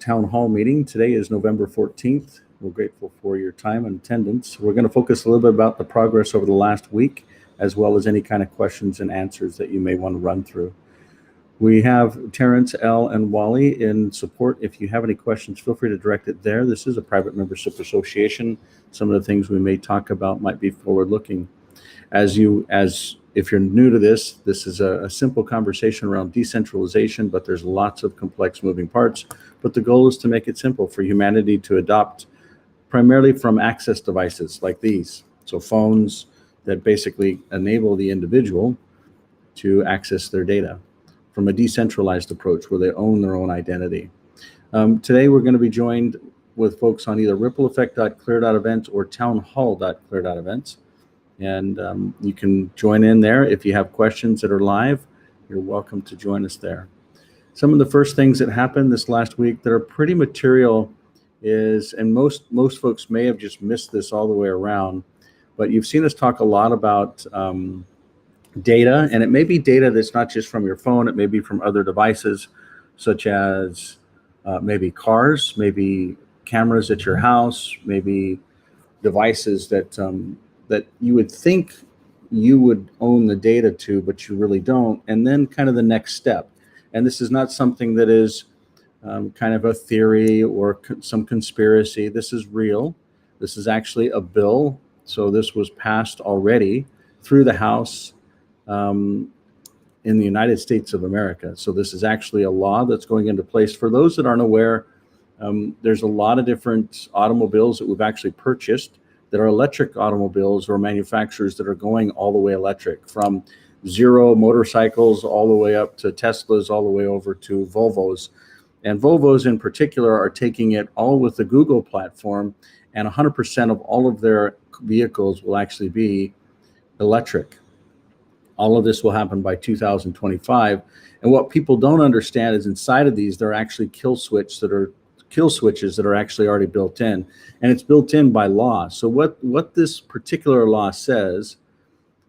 Town Hall meeting. Today is November 14th. We're grateful for your time and attendance. We're going to focus a little bit about the progress over the last week, as well as any kind of questions and answers that you may want to run through. We have Terrence, L, and Wally in support. If you have any questions, feel free to direct it there. This is a private membership association. Some of the things we may talk about might be forward-looking. If you're new to this is a simple conversation around decentralization, but there's lots of complex moving parts. But the goal is to make it simple for humanity to adopt primarily from access devices like these. So phones that basically enable the individual to access their data from a decentralized approach where they own their own identity. Today, we're going to be joined with folks on either rippleeffect.clear.events or townhall.clear.events. And you can join in there. If you have questions that are live, you're welcome to join us there. Some of the first things that happened this last week that are pretty material is, and most folks may have just missed this all the way around, but you've seen us talk a lot about data, and it may be data that's not just from your phone, it may be from other devices, such as maybe cars, maybe cameras at your house, maybe devices that you would think you would own the data to, but you really don't. And then kind of the next step. And this is not something that is kind of a theory or some conspiracy. This is real. This is actually a bill. So this was passed already through the House in the United States of America. So this is actually a law that's going into place. For those that aren't aware, there's a lot of different automobiles that we've actually purchased that are electric automobiles or manufacturers that are going all the way electric, from zero motorcycles all the way up to Teslas, all the way over to Volvos. And Volvos in particular are taking it all with the Google platform, and 100% of all of their vehicles will actually be electric. All of this will happen by 2025. And what people don't understand is inside of these, there are actually kill switches that are actually already built in, and it's built in by law. So what this particular law says,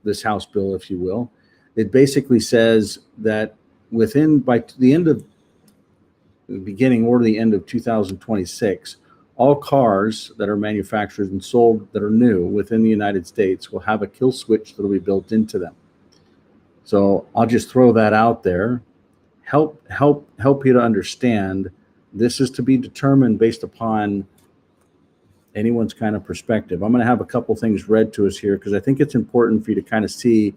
this House bill, if you will, it basically says that by the end of the beginning or the end of 2026, all cars that are manufactured and sold that are new within the United States will have a kill switch that will be built into them. So I'll just throw that out there. Help you to understand. This is to be determined based upon anyone's kind of perspective. I'm going to have a couple things read to us here because I think it's important for you to kind of see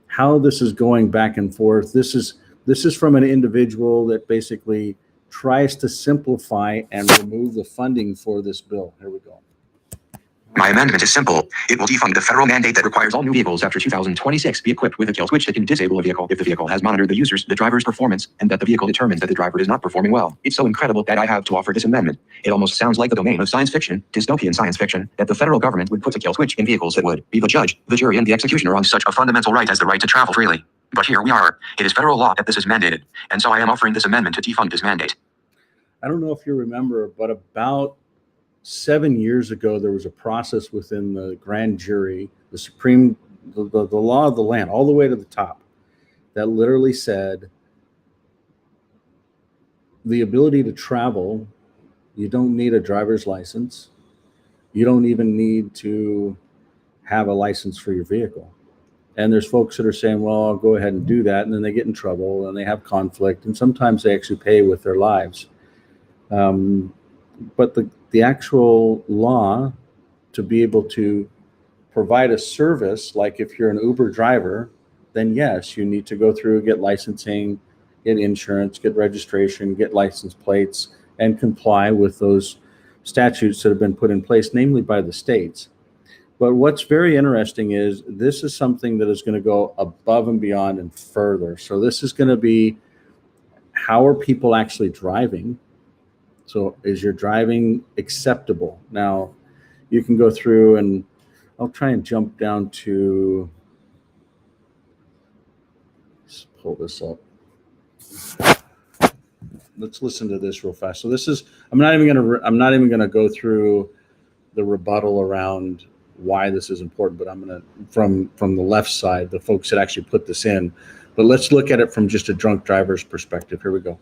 how this is going back and forth. This is from an individual that basically tries to simplify and remove the funding for this bill. Here we go. My amendment is simple. It will defund the federal mandate that requires all new vehicles after 2026 be equipped with a kill switch that can disable a vehicle if the vehicle has monitored the driver's performance, and that the vehicle determines that the driver is not performing well. It's so incredible that I have to offer this amendment. It almost sounds like the domain of science fiction, dystopian science fiction, that the federal government would put a kill switch in vehicles that would be the judge, the jury, and the executioner on such a fundamental right as the right to travel freely. But here we are. It is federal law that this is mandated, and so I am offering this amendment to defund this mandate. I don't know if you remember, but about 7 years ago, there was a process within the grand jury, the law of the land, all the way to the top, that literally said the ability to travel, you don't need a driver's license. You don't even need to have a license for your vehicle. And there's folks that are saying, well, I'll go ahead and do that. And then they get in trouble and they have conflict. And sometimes they actually pay with their lives. But the actual law to be able to provide a service, like if you're an Uber driver, then yes, you need to go through, get licensing, get insurance, get registration, get license plates, and comply with those statutes that have been put in place, namely by the states. But what's very interesting is this is something that is going to go above and beyond and further. So this is going to be, how are people actually driving? So is your driving acceptable? Now, you can go through, and I'll try and jump down to, let's pull this up. Let's listen to this real fast. So this is, I'm not even going to go through the rebuttal around why this is important, but I'm going to, from the left side, the folks that actually put this in. But let's look at it from just a drunk driver's perspective. Here we go.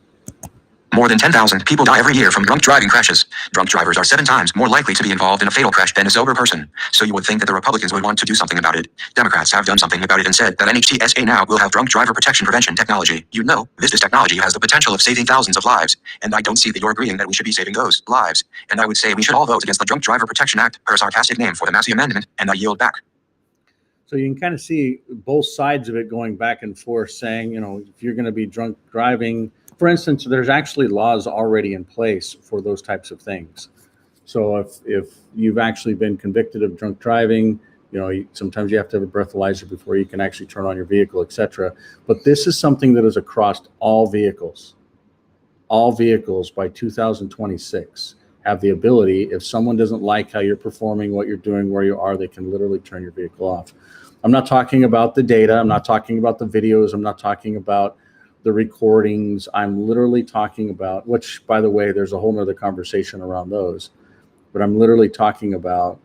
More than 10,000 people die every year from drunk driving crashes. Drunk drivers are 7 times more likely to be involved in a fatal crash than a sober person. So you would think that the Republicans would want to do something about it. Democrats have done something about it and said that NHTSA now will have drunk driver protection prevention technology. You know, this technology has the potential of saving thousands of lives. And I don't see that you're agreeing that we should be saving those lives. And I would say we should all vote against the Drunk Driver Protection Act, her sarcastic name for the Massey Amendment, and I yield back. So you can kind of see both sides of it going back and forth saying, you know, if you're going to be drunk driving, for instance, there's actually laws already in place for those types of things. So if you've actually been convicted of drunk driving, you know, sometimes you have to have a breathalyzer before you can actually turn on your vehicle, etc. But this is something that is across all vehicles. All vehicles by 2026 have the ability, if someone doesn't like how you're performing, what you're doing, where you are, they can literally turn your vehicle off. I'm not talking about the data. I'm not talking about the videos. I'm not talking about the recordings. I'm literally talking about, which, by the way, there's a whole nother conversation around those. But I'm literally talking about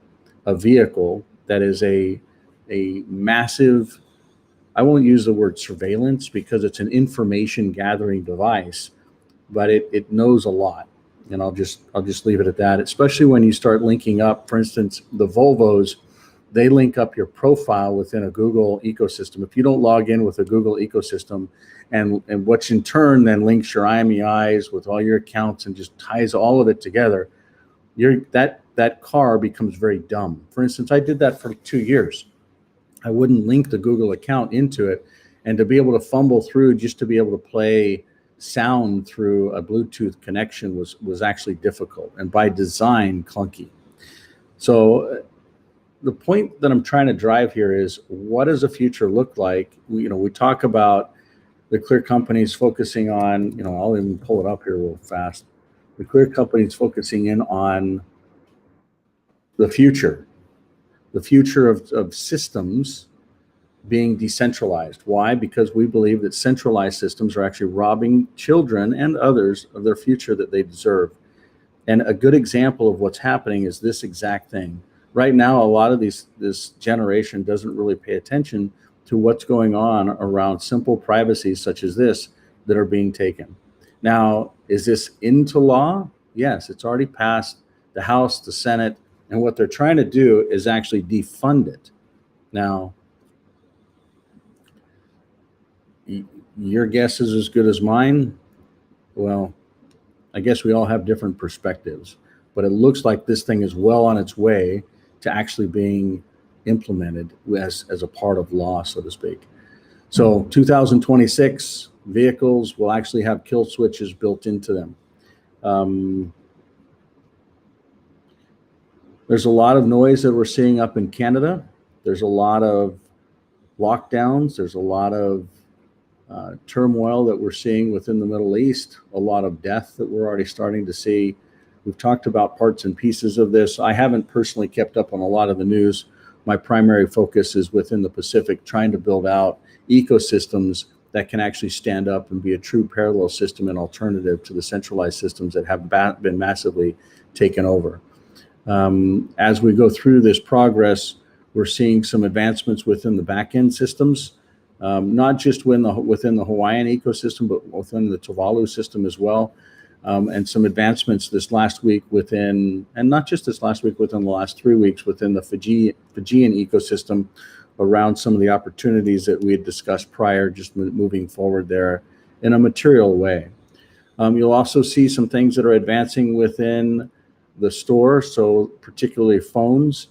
a vehicle that is a massive, I won't use the word surveillance because it's an information gathering device, but it knows a lot. And I'll just leave it at that, especially when you start linking up, for instance, the Volvos, they link up your profile within a Google ecosystem. If you don't log in with a Google ecosystem, and which in turn then links your IMEIs with all your accounts and just ties all of it together, that car becomes very dumb. For instance, I did that for 2 years. I wouldn't link the Google account into it, and to be able to fumble through just to be able to play sound through a Bluetooth connection was actually difficult, and by design clunky. So the point that I'm trying to drive here is, what does the future look like? We talk about the clear companies focusing on, I'll even pull it up here real fast. The clear companies focusing in on the future of systems being decentralized. Why? Because we believe that centralized systems are actually robbing children and others of their future that they deserve. And a good example of what's happening is this exact thing. Right now, a lot of this generation doesn't really pay attention to what's going on around simple privacies such as this that are being taken. Now, is this into law? Yes, it's already passed the House, the Senate, and what they're trying to do is actually defund it. Now, your guess is as good as mine. Well, I guess we all have different perspectives, but it looks like this thing is well on its way to actually being implemented as a part of law, so to speak. So 2026 vehicles will actually have kill switches built into them. There's a lot of noise that we're seeing up in Canada. There's a lot of lockdowns. There's a lot of turmoil that we're seeing within the Middle East, a lot of death that we're already starting to see. We've talked about parts and pieces of this. I haven't personally kept up on a lot of the news. My primary focus is within the Pacific, trying to build out ecosystems that can actually stand up and be a true parallel system and alternative to the centralized systems that have been massively taken over. As we go through this progress, we're seeing some advancements within the back-end systems, not just within the Hawaiian ecosystem, but within the Tuvalu system as well. And some advancements this last week and not just this last week, within the last 3 weeks within the Fijian ecosystem around some of the opportunities that we had discussed prior, just moving forward there in a material way. You'll also see some things that are advancing within the store, so particularly phones.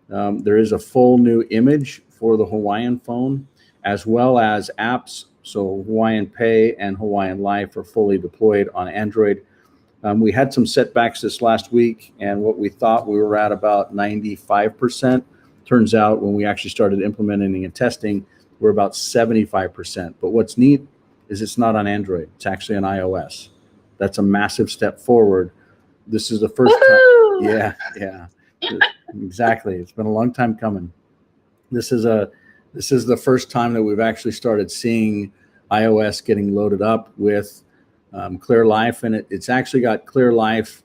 There is a full new image for the Hawaiian phone, as well as apps. So Hawaiian Pay and Hawaiian Life are fully deployed on Android. We had some setbacks this last week, and what we thought we were at about 95%. Turns out when we actually started implementing and testing, we're about 75%. But what's neat is it's not on Android. It's actually on iOS. That's a massive step forward. This is the first time. Yeah, exactly. It's been a long time coming. This is the first time that we've actually started seeing iOS getting loaded up with Clear Life, and it's actually got Clear Life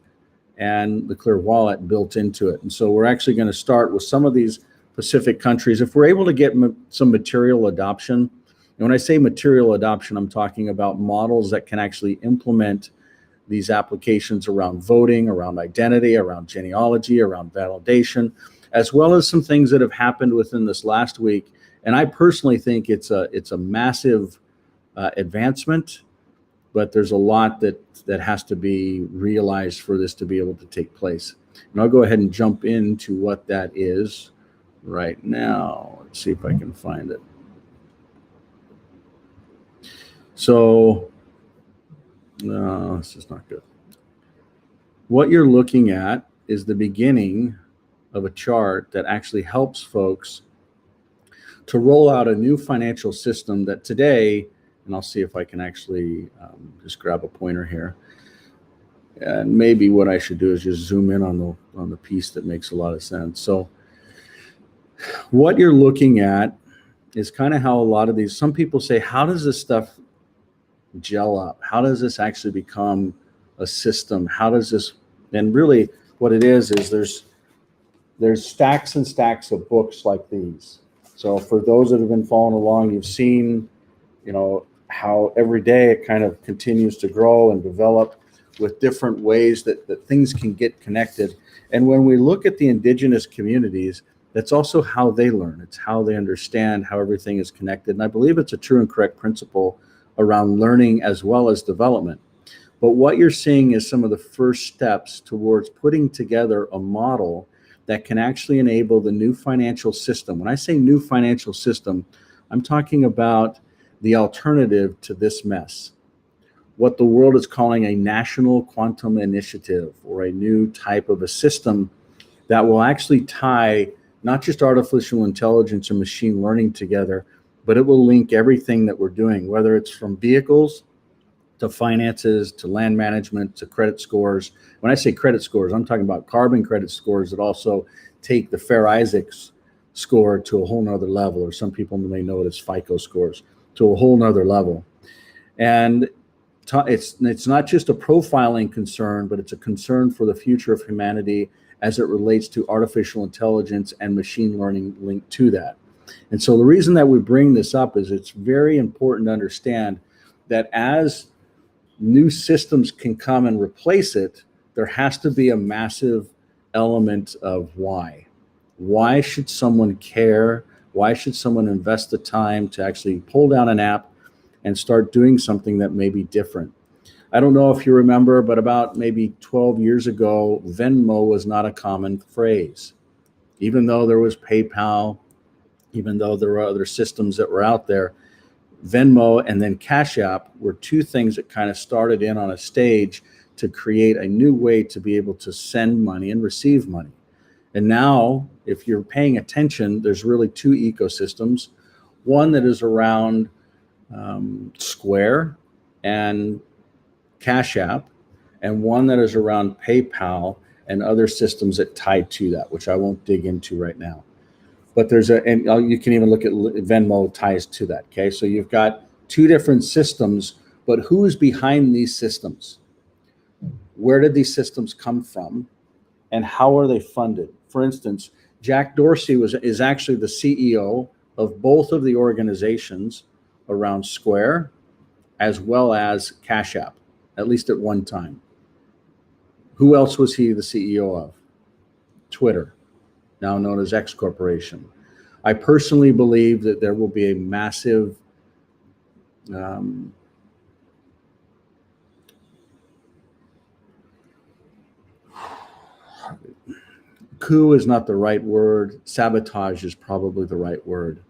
and the Clear Wallet built into it. And so we're actually going to start with some of these Pacific countries. If we're able to get some material adoption, and when I say material adoption, I'm talking about models that can actually implement these applications around voting, around identity, around genealogy, around validation, as well as some things that have happened within this last week. And I personally think it's a massive advancement, but there's a lot that has to be realized for this to be able to take place. And I'll go ahead and jump into what that is right now. Let's see if I can find it. So, no, this is not good. What you're looking at is the beginning of a chart that actually helps folks to roll out a new financial system that today, and I'll see if I can actually just grab a pointer here. And maybe what I should do is just zoom in on the piece that makes a lot of sense. So what you're looking at is kind of how a lot of these, some people say, how does this stuff gel up? How does this actually become a system? How does this, and really what it is there's stacks and stacks of books like these. So for those that have been following along, you've seen, how every day it kind of continues to grow and develop with different ways that things can get connected. And when we look at the indigenous communities, that's also how they learn. It's how they understand how everything is connected. And I believe it's a true and correct principle around learning as well as development. But what you're seeing is some of the first steps towards putting together a model that can actually enable the new financial system. When I say new financial system, I'm talking about the alternative to this mess. What the world is calling a national quantum initiative, or a new type of a system that will actually tie not just artificial intelligence and machine learning together, but it will link everything that we're doing, whether it's from vehicles to finances, to land management, to credit scores. When I say credit scores, I'm talking about carbon credit scores that also take the Fair Isaacs score to a whole nother level, or some people may know it as FICO scores, to a whole nother level. And it's not just a profiling concern, but it's a concern for the future of humanity as it relates to artificial intelligence and machine learning linked to that. And so the reason that we bring this up is it's very important to understand that as new systems can come and replace it, there has to be a massive element of why. Why should someone care? Why should someone invest the time to actually pull down an app and start doing something that may be different? I don't know if you remember, but about maybe 12 years ago, Venmo was not a common phrase. Even though there was PayPal, even though there were other systems that were out there, Venmo and then Cash App were two things that kind of started in on a stage to create a new way to be able to send money and receive money. And now, if you're paying attention, there's really two ecosystems. One that is around Square and Cash App, and one that is around PayPal and other systems that tie to that, which I won't dig into right now. But and you can even look at Venmo ties to that, okay? So you've got two different systems, but who is behind these systems? Where did these systems come from? And how are they funded? For instance, Jack Dorsey is actually the CEO of both of the organizations around Square as well as Cash App, at least at one time. Who else was he the CEO of? Twitter, now known as X Corporation. I personally believe that there will be a massive coup is not the right word. Sabotage is probably the right word.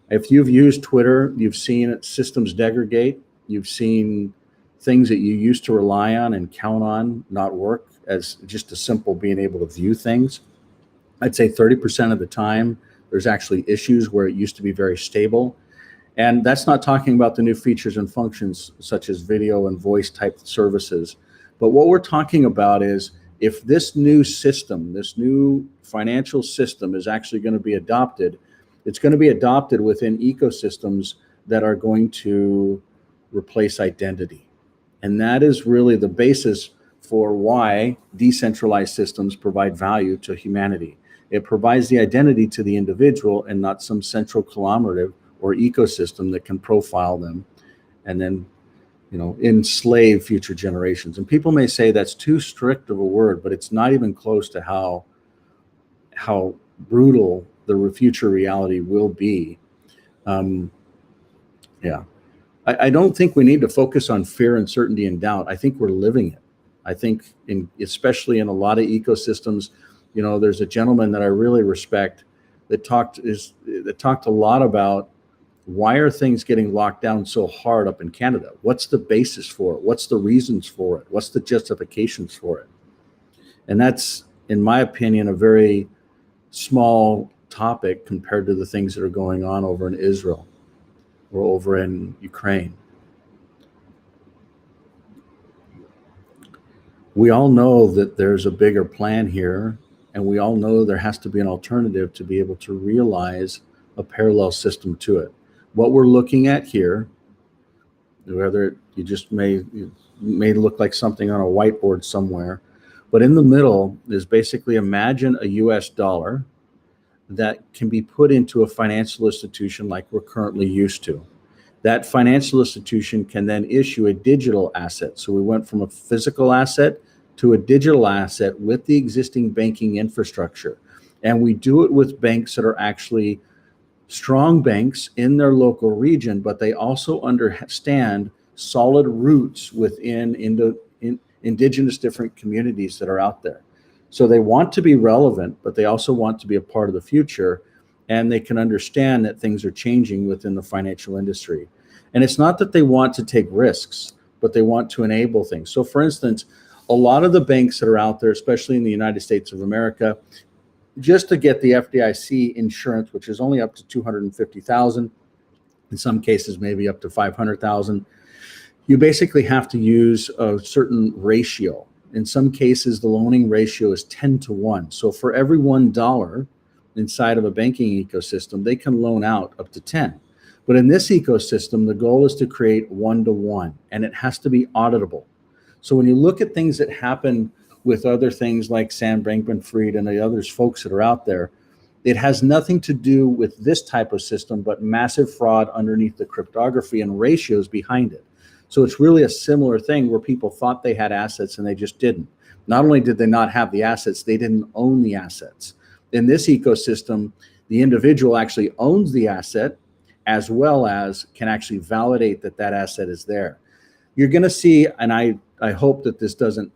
If you've used Twitter, you've seen systems degrade. You've seen things that you used to rely on and count on not work, as just a simple being able to view things. I'd say 30% of the time, there's actually issues where it used to be very stable. And that's not talking about the new features and functions such as video and voice type services. But what we're talking about is if this new system, this new financial system is actually going to be adopted, it's going to be adopted within ecosystems that are going to replace identity. And that is really the basis for why decentralized systems provide value to humanity. It provides the identity to the individual and not some central collaborative or ecosystem that can profile them and then enslave future generations. And people may say that's too strict of a word, but it's not even close to how brutal the future reality will be. Yeah. I don't think we need to focus on fear, uncertainty, and doubt. I think we're living it. I think especially in a lot of ecosystems, there's a gentleman that I really respect that talked a lot about why are things getting locked down so hard up in Canada? What's the basis for it? What's the reasons for it? What's the justifications for it? And that's, in my opinion, a very small topic compared to the things that are going on over in Israel or over in Ukraine. We all know that there's a bigger plan here, and we all know there has to be an alternative to be able to realize a parallel system to it. What we're looking at here, whether you just may look like something on a whiteboard somewhere, but in the middle is basically, imagine a US dollar that can be put into a financial institution like we're currently used to. That financial institution can then issue a digital asset. So we went from a physical asset to a digital asset with the existing banking infrastructure. And we do it with banks that are actually strong banks in their local region, but they also understand solid roots within indigenous different communities that are out there. So they want to be relevant, but they also want to be a part of the future, and they can understand that things are changing within the financial industry. And it's not that they want to take risks, but they want to enable things. So for instance, a lot of the banks that are out there, especially in the United States of America, just to get the FDIC insurance, which is only up to $250,000, in some cases maybe up to $500,000, you basically have to use a certain ratio. In some cases, the loaning ratio is 10-1. So for every $1 inside of a banking ecosystem, they can loan out up to 10. But in this ecosystem, the goal is to create 1-to-1, and it has to be auditable. So when you look at things that happen with other things like Sam Bankman-Fried and the others folks that are out there, it has nothing to do with this type of system, but massive fraud underneath the cryptography and ratios behind it. So it's really a similar thing where people thought they had assets and they just didn't. Not only did they not have the assets, they didn't own the assets. In this ecosystem, the individual actually owns the asset as well as can actually validate that that asset is there. You're going to see, and I hope that this doesn't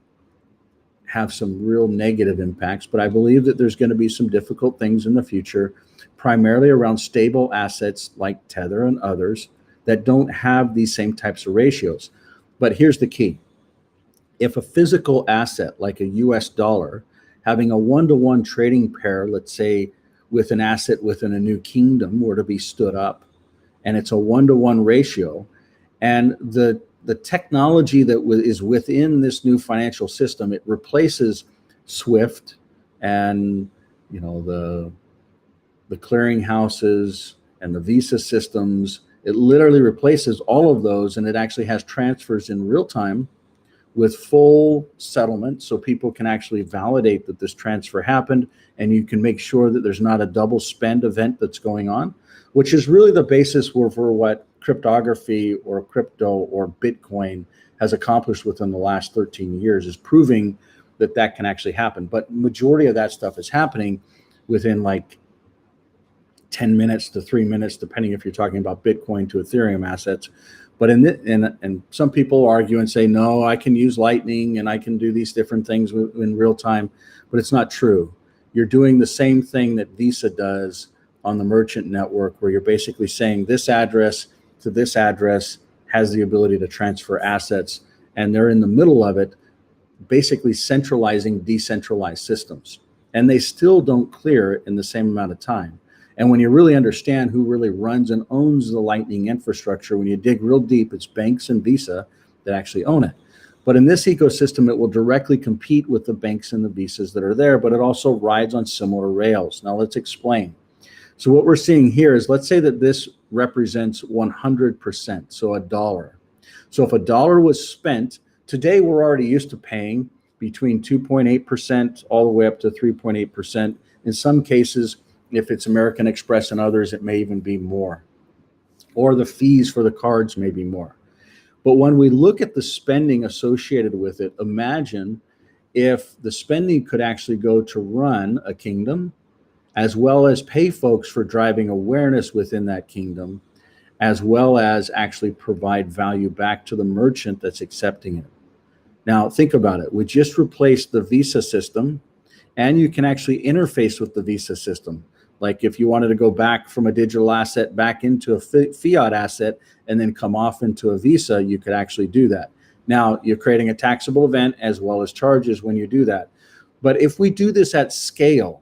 have some real negative impacts, but I believe that there's going to be some difficult things in the future, primarily around stable assets like Tether and others that don't have these same types of ratios. But here's the key. If a physical asset like a US dollar having a 1-to-1 trading pair, let's say with an asset within a new kingdom were to be stood up, and it's a 1-to-1 ratio, and the technology that is within this new financial system, it replaces SWIFT and the clearing houses and the Visa systems. It literally replaces all of those, and it actually has transfers in real time with full settlement, so people can actually validate that this transfer happened, and you can make sure that there's not a double spend event that's going on, which is really the basis for what cryptography or crypto or Bitcoin has accomplished within the last 13 years, is proving that that can actually happen. But majority of that stuff is happening within like 10 minutes to 3 minutes, depending if you're talking about Bitcoin to Ethereum assets. But and some people argue and say, no, I can use Lightning and I can do these different things in real time, but it's not true. You're doing the same thing that Visa does on the merchant network, where you're basically saying this address to this address has the ability to transfer assets, and they're in the middle of it, basically centralizing decentralized systems. And they still don't clear it in the same amount of time. And when you really understand who really runs and owns the Lightning infrastructure, when you dig real deep, it's banks and Visa that actually own it. But in this ecosystem, it will directly compete with the banks and the Visas that are there, but it also rides on similar rails. Now let's explain. So what we're seeing here is, let's say that this represents 100%, so $1. So if $1 was spent, today we're already used to paying between 2.8% all the way up to 3.8%. In some cases, if it's American Express and others, it may even be more. Or the fees for the cards may be more. But when we look at the spending associated with it, imagine if the spending could actually go to run a kingdom, as well as pay folks for driving awareness within that kingdom, as well as actually provide value back to the merchant that's accepting it. Now, think about it. We just replaced the Visa system, and you can actually interface with the Visa system. Like if you wanted to go back from a digital asset back into a fiat asset and then come off into a Visa, you could actually do that. Now, you're creating a taxable event as well as charges when you do that. But if we do this at scale,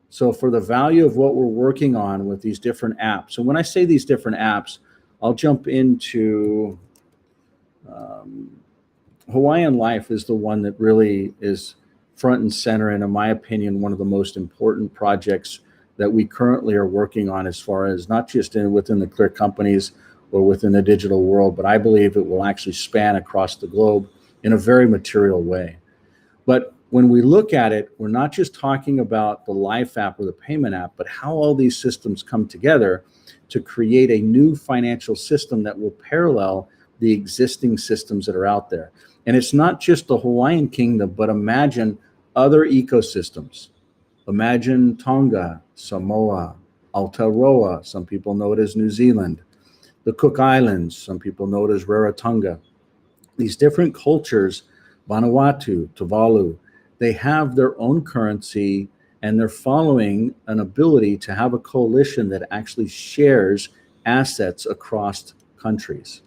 so for the value of what we're working on with these different apps, and when I say these different apps, I'll jump into Hawaiian Life is the one that really is front and center, and in my opinion, one of the most important projects that we currently are working on, as far as not just within the Clear companies or within the digital world, but I believe it will actually span across the globe in a very material way. But when we look at it, we're not just talking about the Life app or the payment app, but how all these systems come together to create a new financial system that will parallel the existing systems that are out there. And it's not just the Hawaiian Kingdom, but imagine other ecosystems. Imagine Tonga, Samoa, Aotearoa, some people know it as New Zealand, the Cook Islands, some people know it as Rarotonga. These different cultures, Vanuatu, Tuvalu, they have their own currency, and they're following an ability to have a coalition that actually shares assets across countries.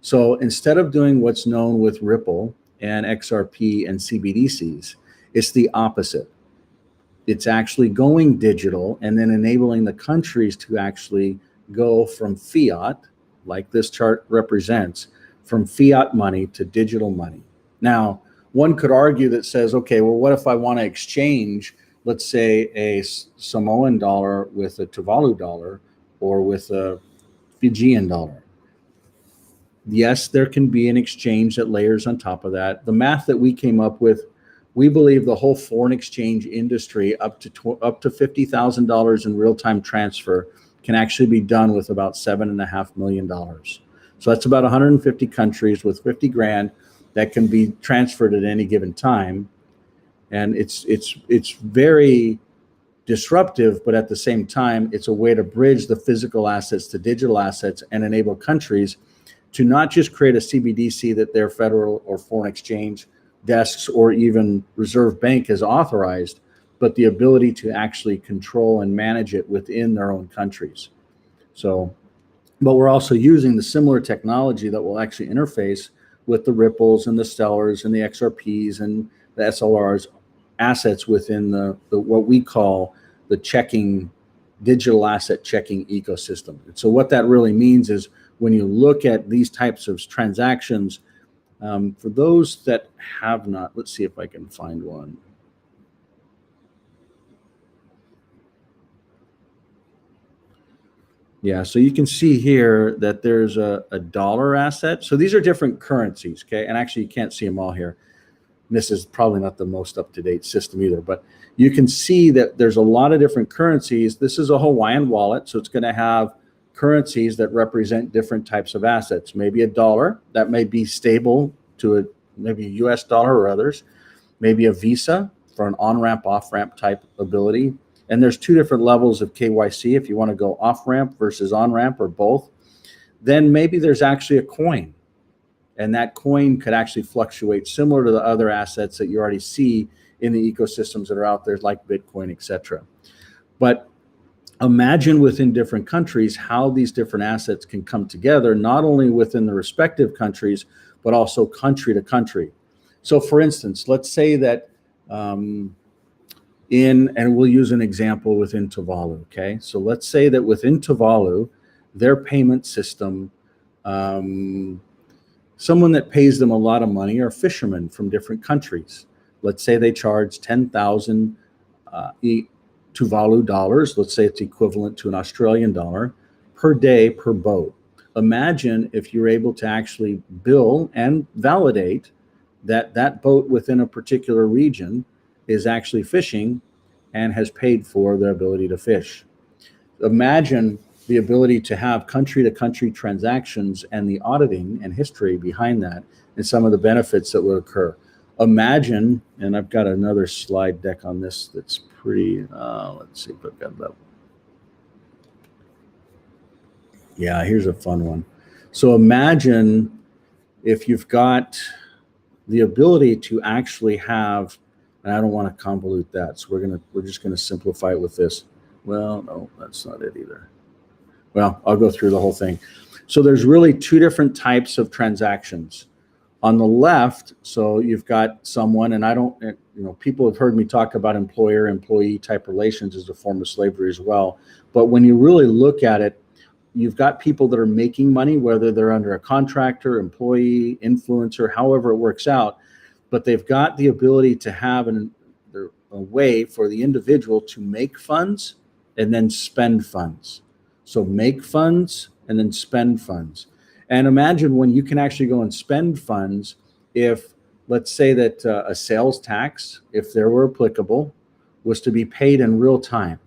So instead of doing what's known with Ripple and XRP and CBDCs, it's the opposite. It's actually going digital and then enabling the countries to actually go from fiat, like this chart represents, from fiat money to digital money. Now, one could argue that says, okay, well, what if I want to exchange, let's say, a Samoan dollar with a Tuvalu dollar or with a Fijian dollar? Yes, there can be an exchange that layers on top of that. The math that we came up with, we believe the whole foreign exchange industry up to $50,000 in real-time transfer can actually be done with about $7.5 million. So that's about 150 countries with 50 grand that can be transferred at any given time. And it's very disruptive, but at the same time, it's a way to bridge the physical assets to digital assets and enable countries to not just create a CBDC that their federal or foreign exchange desks or even Reserve Bank has authorized, but the ability to actually control and manage it within their own countries. So, but we're also using the similar technology that will actually interface with the Ripples and the Stellars and the XRPs and the SLRs assets within the what we call the digital asset checking ecosystem. And so what that really means is when you look at these types of transactions, for those that have not, let's see if I can find one. Yeah, so you can see here that there's a dollar asset. So these are different currencies, okay? And actually you can't see them all here. This is probably not the most up-to-date system either, but you can see that there's a lot of different currencies. This is a Hawaiian wallet, so it's gonna have currencies that represent different types of assets. Maybe a dollar that may be stable to maybe a US dollar or others, maybe a Visa for an on-ramp, off-ramp type ability. And there's two different levels of KYC if you want to go off-ramp versus on-ramp or both. Then maybe there's actually a coin, and that coin could actually fluctuate similar to the other assets that you already see in the ecosystems that are out there like Bitcoin, etc. But imagine within different countries how these different assets can come together, not only within the respective countries, but also country to country. So for instance, let's say that and we'll use an example within Tuvalu, okay? So let's say that within Tuvalu, their payment system, someone that pays them a lot of money are fishermen from different countries. Let's say they charge 10,000 Tuvalu dollars, let's say it's equivalent to an Australian dollar, per day per boat. Imagine if you're able to actually bill and validate that that boat within a particular region is actually fishing and has paid for their ability to fish. Imagine the ability to have country-to-country transactions and the auditing and history behind that and some of the benefits that would occur. Imagine, and I've got another slide deck on this that's pretty, let's see if I've got that. Yeah, here's a fun one. So imagine if you've got the ability to actually have, and I don't want to convolute that, so we're just gonna simplify it with this. Well, no, that's not it either. Well, I'll go through the whole thing. So there's really two different types of transactions. On the left, so you've got someone, and I don't, people have heard me talk about employer-employee type relations as a form of slavery as well. But when you really look at it, you've got people that are making money, whether they're under a contractor, employee, influencer, however it works out, but they've got the ability to have a way for the individual to make funds and then spend funds. So make funds and then spend funds. And imagine when you can actually go and spend funds, if let's say that a sales tax, if there were applicable, was to be paid in real time.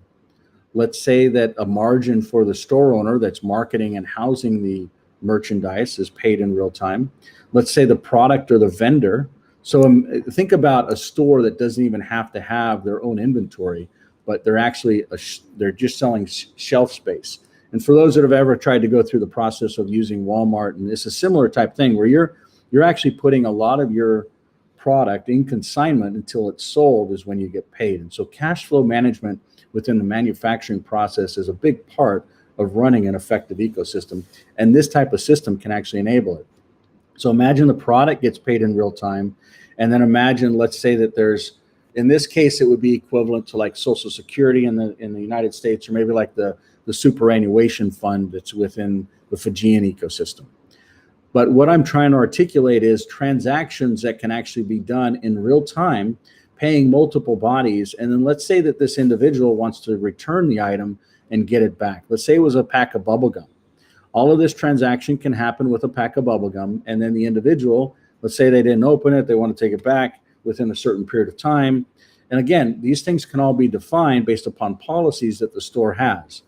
Let's say that a margin for the store owner that's marketing and housing the merchandise is paid in real time. Let's say the product or the vendor. So think about a store that doesn't even have to have their own inventory, but they're actually, they're just selling shelf space. And for those that have ever tried to go through the process of using Walmart, and it's a similar type thing where you're actually putting a lot of your product in consignment until it's sold is when you get paid. And so cash flow management within the manufacturing process is a big part of running an effective ecosystem. And this type of system can actually enable it. So imagine the product gets paid in real time. And then imagine, let's say that there's, in this case, it would be equivalent to like Social Security in the United States, or maybe like the superannuation fund that's within the Fijian ecosystem. But what I'm trying to articulate is transactions that can actually be done in real time, paying multiple bodies. And then let's say that this individual wants to return the item and get it back. Let's say it was a pack of bubble gum. All of this transaction can happen with a pack of bubble gum. And then the individual, let's say they didn't open it, they want to take it back within a certain period of time. And again, these things can all be defined based upon policies that the store has.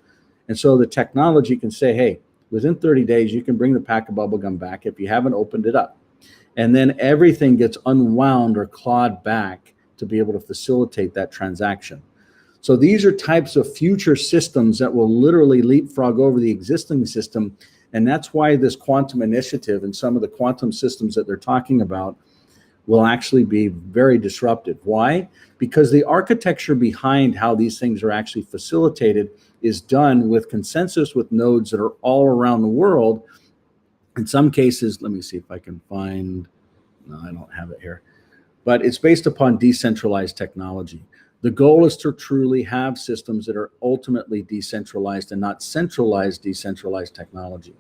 And so the technology can say, hey, within 30 days, you can bring the pack of bubble gum back if you haven't opened it up. And then everything gets unwound or clawed back to be able to facilitate that transaction. So these are types of future systems that will literally leapfrog over the existing system. And that's why this quantum initiative and some of the quantum systems that they're talking about will actually be very disruptive. Why? Because the architecture behind how these things are actually facilitated is done with consensus with nodes that are all around the world. In some cases, let me see if I can find, no, I don't have it here, but it's based upon decentralized technology. The goal is to truly have systems that are ultimately decentralized and not centralized decentralized technology.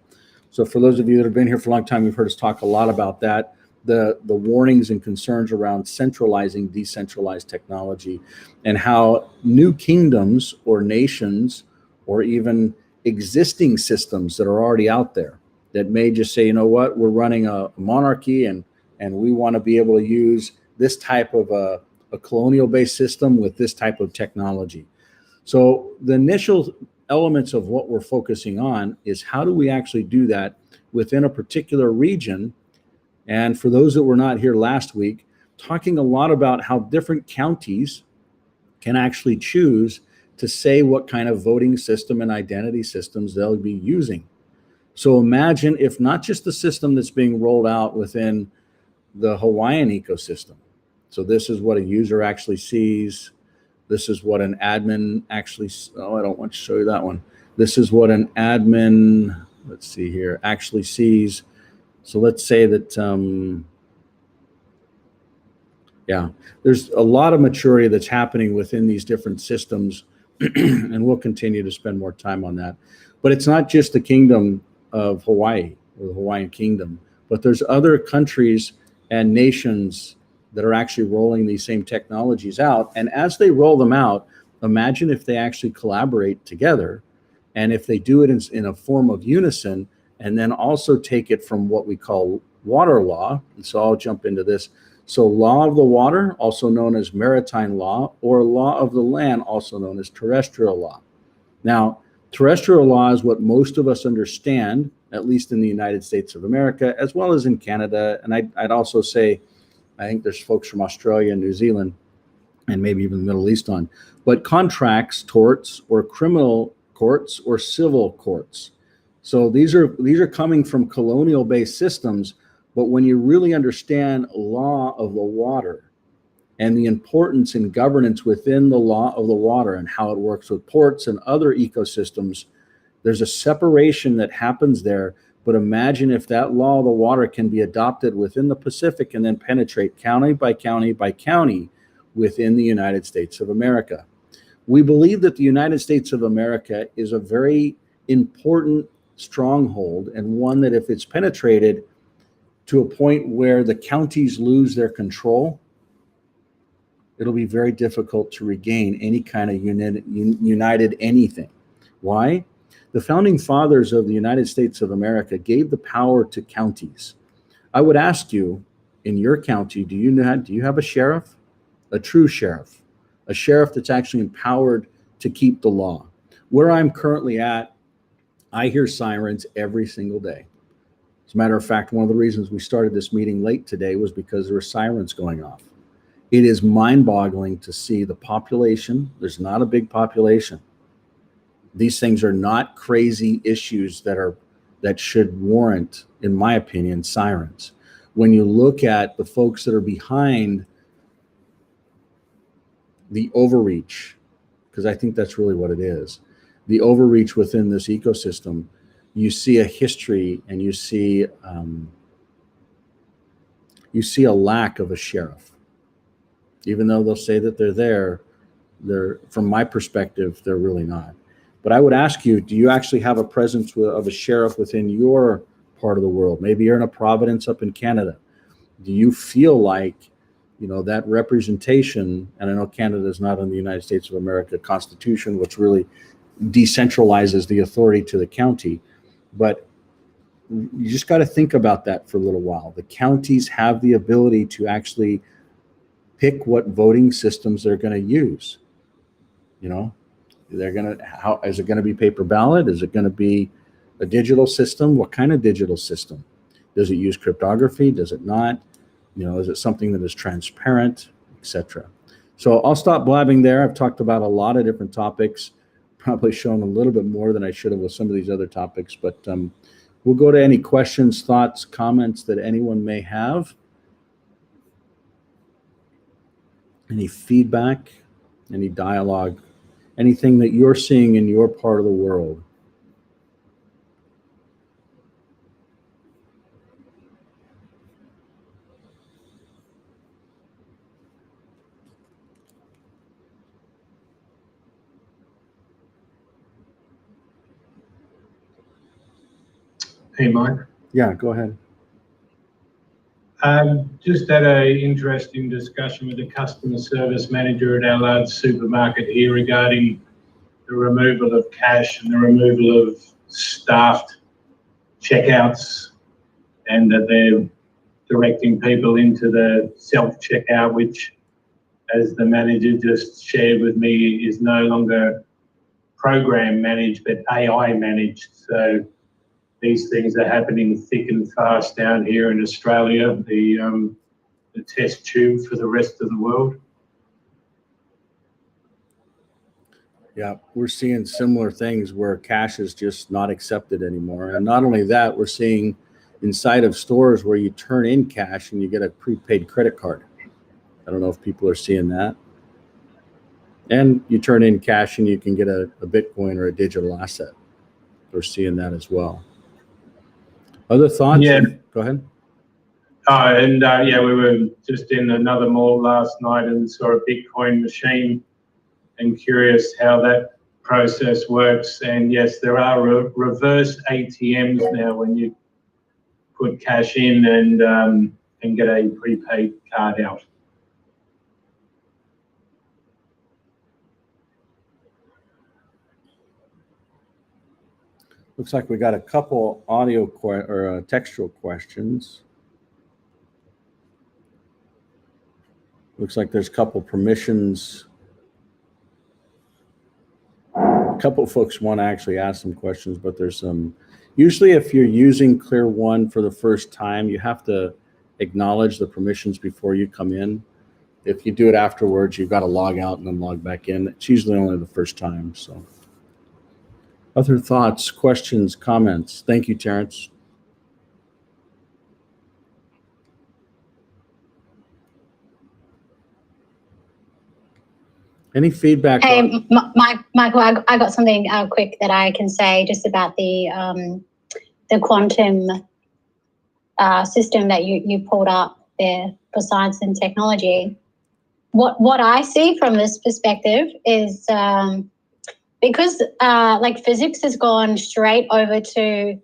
So for those of you that have been here for a long time, you've heard us talk a lot about that. The warnings and concerns around centralizing decentralized technology and how new kingdoms or nations or even existing systems that are already out there that may just say, you know what, we're running a monarchy and we want to be able to use this type of a colonial-based system with this type of technology. So the initial elements of what we're focusing on is how do we actually do that within a particular region. And for those that were not here last week, talking a lot about how different counties can actually choose to say what kind of voting system and identity systems they'll be using. So imagine if not just the system that's being rolled out within the Hawaiian ecosystem. So this is what a user actually sees. This is what an admin actually, oh, I don't want to show you that one. This is what an admin, let's see here, actually sees. So let's say that, yeah, there's a lot of maturity that's happening within these different systems, and we'll continue to spend more time on that. But it's not just the kingdom of Hawaii or the Hawaiian kingdom, but there's other countries and nations that are actually rolling these same technologies out. And as they roll them out, imagine if they actually collaborate together, and if they do it in a form of unison, and then also take it from what we call water law. And so I'll jump into this. So law of the water, also known as maritime law, or law of the land, also known as terrestrial law. Now, Terrestrial law is what most of us understand, at least in the United States of America, as well as in Canada. And I'd also say, I think there's folks from Australia and New Zealand, and maybe even the Middle East on, but contracts, torts, or criminal courts or civil courts. So these are coming from colonial-based systems, but when you really understand law of the water and the importance in governance within the law of the water and how it works with ports and other ecosystems, there's a separation that happens there. But imagine if that law of the water can be adopted within the Pacific and then penetrate county by county by county within the United States of America. We believe that the United States of America is a very important stronghold, and one that if it's penetrated to a point where the counties lose their control, it'll be very difficult to regain any kind of united anything. Why? The founding fathers of the United States of America gave the power to counties. I would ask you, in your county, do you have a sheriff? A true sheriff, a sheriff that's actually empowered to keep the law. Where I'm currently at, I hear sirens every single day. As a matter of fact, one of the reasons we started this meeting late today was because there were sirens going off. It is mind-boggling to see the population. There's not a big population. These things are not crazy issues that should warrant, in my opinion, sirens. When you look at the folks that are behind the overreach, because I think that's really what it is, the overreach within this ecosystem, you see a history and you see a lack of a sheriff. Even though they'll say that they're from my perspective, they're really not. But I would ask you, do you actually have a presence of a sheriff within your part of the world? Maybe you're in a Providence up in Canada. Do you feel like, that representation, and I know Canada is not in the United States of America Constitution, which really decentralizes the authority to the county, but you just got to think about that for a little while. The counties have the ability to actually pick what voting systems they're going to use. How is it going to be paper ballot? Is it going to be a digital system? What kind of digital system? Does it use cryptography? Does it not? Is it something that is transparent, etc.? So I'll stop blabbing there. I've talked about a lot of different topics, probably shown a little bit more than I should have with some of these other topics, but we'll go to any questions, thoughts, comments that anyone may have. Any feedback, any dialogue, anything that you're seeing in your part of the world. Hey, Mike. Yeah, go ahead. Just had an interesting discussion with the customer service manager at our large supermarket here regarding the removal of cash and the removal of staffed checkouts, and that they're directing people into the self-checkout, which, as the manager just shared with me, is no longer program managed but AI managed. So these things are happening thick and fast down here in Australia, the test tube for the rest of the world. Yeah, we're seeing similar things where cash is just not accepted anymore. And not only that, we're seeing inside of stores where you turn in cash and you get a prepaid credit card. I don't know if people are seeing that. And you turn in cash and you can get a Bitcoin or a digital asset. We're seeing that as well. Other thoughts? Yeah. Go ahead. We were just in another mall last night and saw a Bitcoin machine, and curious how that process works. And yes, there are reverse ATMs now when you put cash in and get a prepaid card out. Looks like we got a couple audio or textual questions. Looks like there's a couple permissions a couple of folks want to actually ask some questions, but there's some, usually if you're using Clear One for the first time, you have to acknowledge the permissions before you come in. If you do it afterwards, you've got to log out and then log back in. It's usually only the first time. So other thoughts, questions, comments? Thank you, Terrence. Any feedback? Hey, Michael, I got something quick that I can say just about the quantum system that you pulled up there for science and technology. What I see from this perspective is because like physics has gone straight over to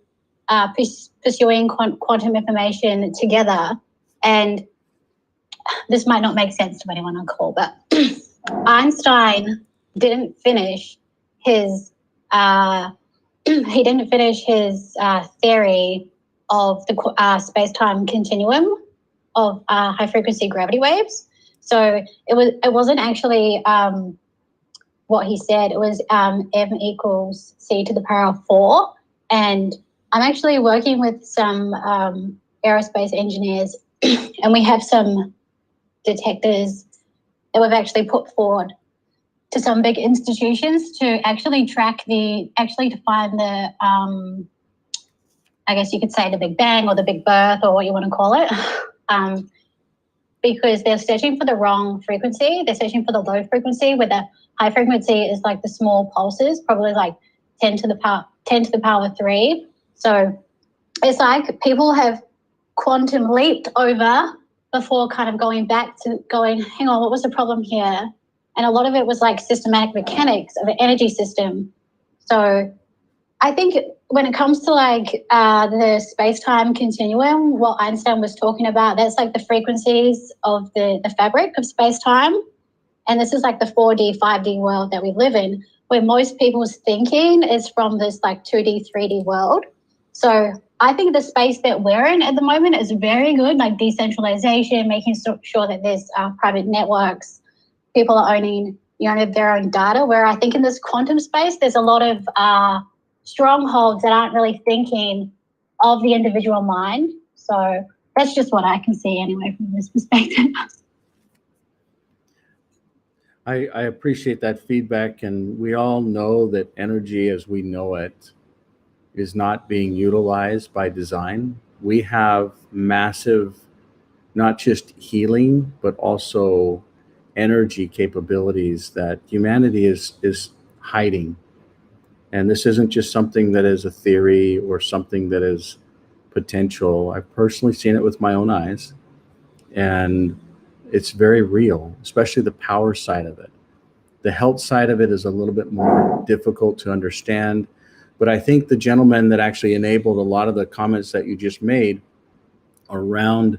pursuing quantum information together, and this might not make sense to anyone on call, but Einstein didn't finish his theory of the space-time continuum of high-frequency gravity waves. So it wasn't actually what he said. It was m equals c to the power of 4. And I'm actually working with some aerospace engineers, and we have some detectors that we've actually put forward to some big institutions to actually to find the, I guess you could say the Big Bang or the Big Birth or what you want to call it, because they're searching for the wrong frequency. They're searching for the low frequency, where the high frequency is like the small pulses, probably like 10 to the power 3. So it's like people have quantum leaped over before kind of going back to hang on, what was the problem here? And a lot of it was like systematic mechanics of an energy system. So I think when it comes to like the space-time continuum, what Einstein was talking about, that's like the frequencies of the fabric of space-time. And this is like the 4D, 5D world that we live in, where most people's thinking is from this like 2D, 3D world. So I think the space that we're in at the moment is very good, like decentralization, making sure that there's private networks, people are owning their own data, where I think in this quantum space, there's a lot of strongholds that aren't really thinking of the individual mind. So that's just what I can see anyway from this perspective. I appreciate that feedback, and we all know that energy as we know it is not being utilized by design. We have massive, not just healing, but also energy capabilities that humanity is hiding. And this isn't just something that is a theory or something that is potential. I've personally seen it with my own eyes, and it's very real, especially the power side of it. The health side of it is a little bit more difficult to understand. But I think the gentleman that actually enabled a lot of the comments that you just made around,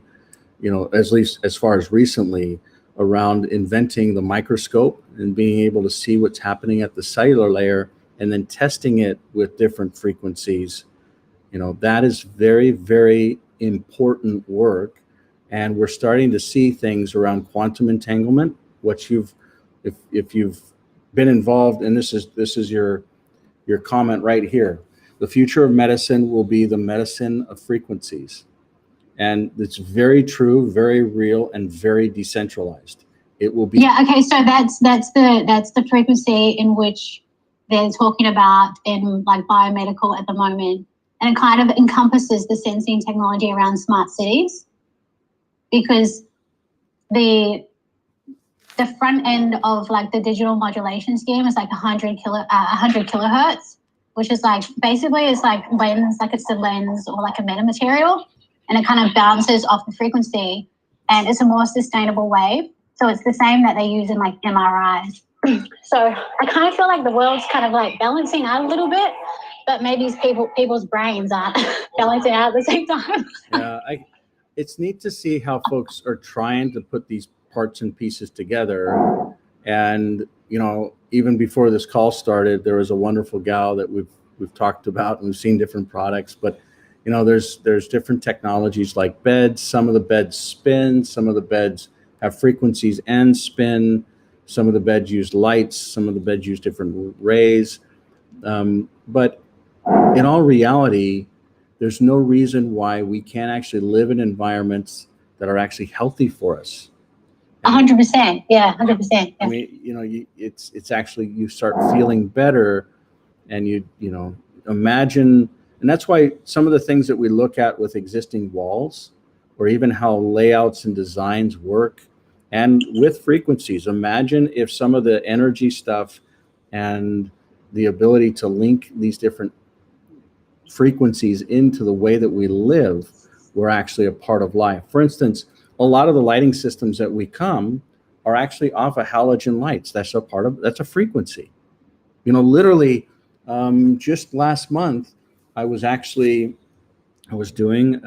at least as far as recently, around inventing the microscope and being able to see what's happening at the cellular layer and then testing it with different frequencies, that is very, very important work. And we're starting to see things around quantum entanglement, if you've been involved, and this is your comment right here. The future of medicine will be the medicine of frequencies. And it's very true, very real, and very decentralized. It will be. Yeah, okay, so that's the frequency in which they're talking about in like biomedical at the moment. And it kind of encompasses the sensing technology around smart cities, because the front end of like the digital modulation scheme is like 100 kilohertz, which is like basically it's like lens, like it's a lens or like a metamaterial, and it kind of bounces off the frequency, and it's a more sustainable wave. So it's the same that they use in like MRIs. So I kind of feel like the world's kind of like balancing out a little bit, but maybe people's brains aren't balancing out at the same time. Yeah, it's neat to see how folks are trying to put these parts and pieces together. And even before this call started, there was a wonderful gal that we've talked about, and we've seen different products, but there's different technologies like beds. Some of the beds spin, some of the beds have frequencies and spin, some of the beds use lights, some of the beds use different rays. But in all reality, there's no reason why we can't actually live in environments that are actually healthy for us. 100%. Yeah, 100%. I mean, you know, it's actually, you start feeling better, and you know, imagine, and that's why some of the things that we look at with existing walls, or even how layouts and designs work, and with frequencies, imagine if some of the energy stuff and the ability to link these different frequencies into the way that we live were actually a part of life. For instance, a lot of the lighting systems that we come are actually off of halogen lights. That's a frequency. You know, literally, just last month, I was doing,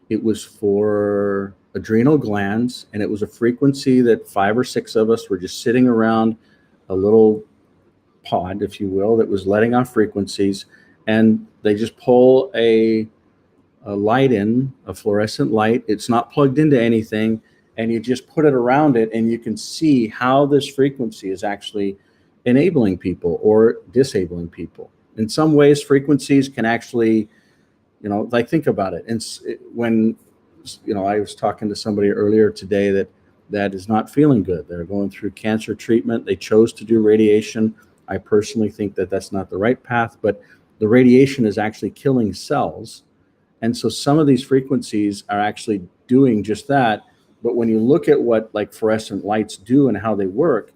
it was for adrenal glands, and it was a frequency that 5 or 6 of us were just sitting around a little pod, if you will, that was letting off frequencies, and they just pull a light in, a fluorescent light. It's not plugged into anything, and you just put it around it, and you can see how this frequency is actually enabling people or disabling people. In some ways, frequencies can actually, you know, like, think about it. And when, you know, I was talking to somebody earlier today that is not feeling good. They're going through cancer treatment. They chose to do radiation. I personally think that that's not the right path, but the radiation is actually killing cells. And so some of these frequencies are actually doing just that. But when you look at what like fluorescent lights do and how they work,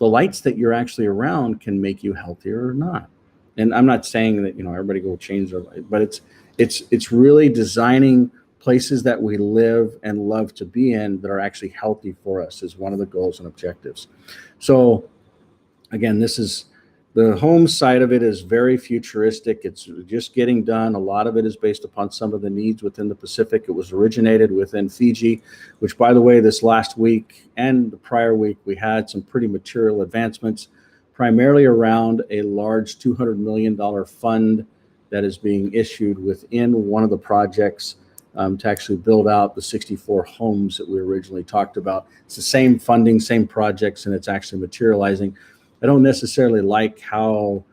the lights that you're actually around can make you healthier or not. And I'm not saying that, you know, everybody go change their light, but it's really designing places that we live and love to be in that are actually healthy for us is one of the goals and objectives. So again, this is, the home side of it is very futuristic. It's just getting done. A lot of it is based upon some of the needs within the Pacific. It was originated within Fiji, which, by the way, this last week and the prior week, we had some pretty material advancements, primarily around a large $200 million fund that is being issued within one of the projects to actually build out the 64 homes that we originally talked about. It's the same funding, same projects, and it's actually materializing. I don't necessarily like how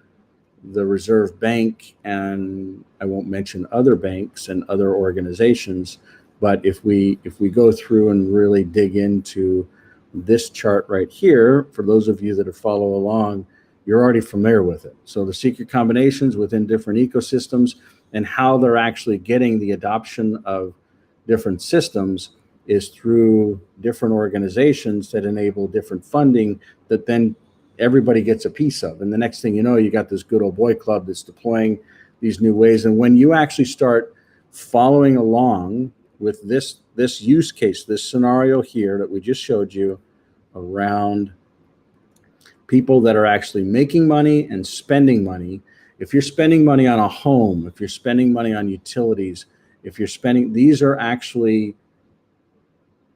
the Reserve Bank, and I won't mention other banks and other organizations, but if we go through and really dig into this chart right here, for those of you that follow along, you're already familiar with it. So the secret combinations within different ecosystems and how they're actually getting the adoption of different systems is through different organizations that enable different funding that then everybody gets a piece of. And the next thing you know, you got this good old boy club that's deploying these new ways. And when you actually start following along with this use case, this scenario here that we just showed you around people that are actually making money and spending money, if you're spending money on a home, if you're spending money on utilities, if you're spending, these are actually,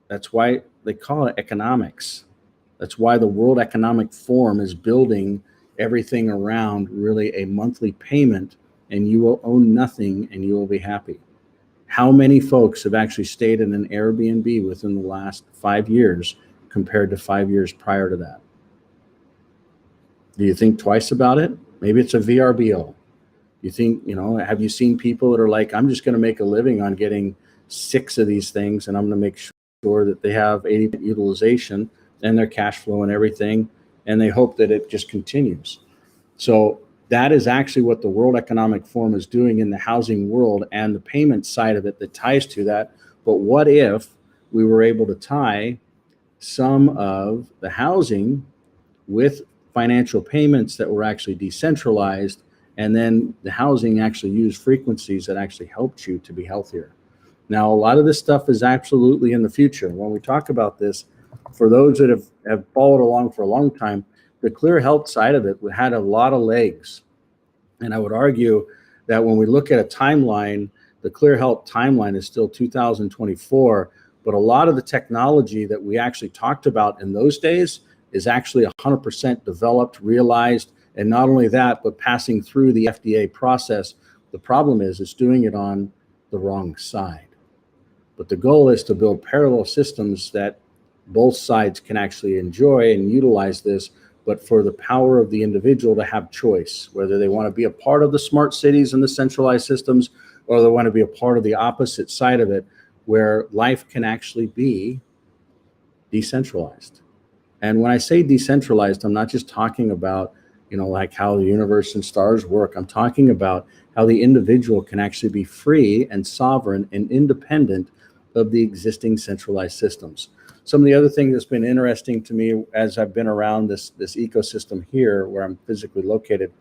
that's why they call it economics. That's why the World Economic Forum is building everything around really a monthly payment, and you will own nothing and you will be happy. How many folks have actually stayed in an Airbnb within the last 5 years compared to 5 years prior to that? Do you think twice about it? Maybe it's a VRBO. You think, you know, have you seen people that are like, I'm just going to make a living on getting 6 of these things, and I'm going to make sure that they have 80% utilization and their cash flow and everything, and they hope that it just continues. So that is actually what the World Economic Forum is doing in the housing world and the payment side of it that ties to that. But what if we were able to tie some of the housing with financial payments that were actually decentralized, and then the housing actually used frequencies that actually helped you to be healthier? Now, a lot of this stuff is absolutely in the future. When we talk about this, for those that have followed along for a long time, the Clear Health side of it had a lot of legs. And I would argue that when we look at a timeline, the Clear Health timeline is still 2024, but a lot of the technology that we actually talked about in those days is actually 100% developed, realized, and not only that, but passing through the FDA process. The problem is it's doing it on the wrong side. But the goal is to build parallel systems that both sides can actually enjoy and utilize this, but for the power of the individual to have choice, whether they want to be a part of the smart cities and the centralized systems, or they want to be a part of the opposite side of it, where life can actually be decentralized. And when I say decentralized, I'm not just talking about, like how the universe and stars work. I'm talking about how the individual can actually be free and sovereign and independent of the existing centralized systems. Some of the other thing that's been interesting to me as I've been around this ecosystem here where I'm physically located,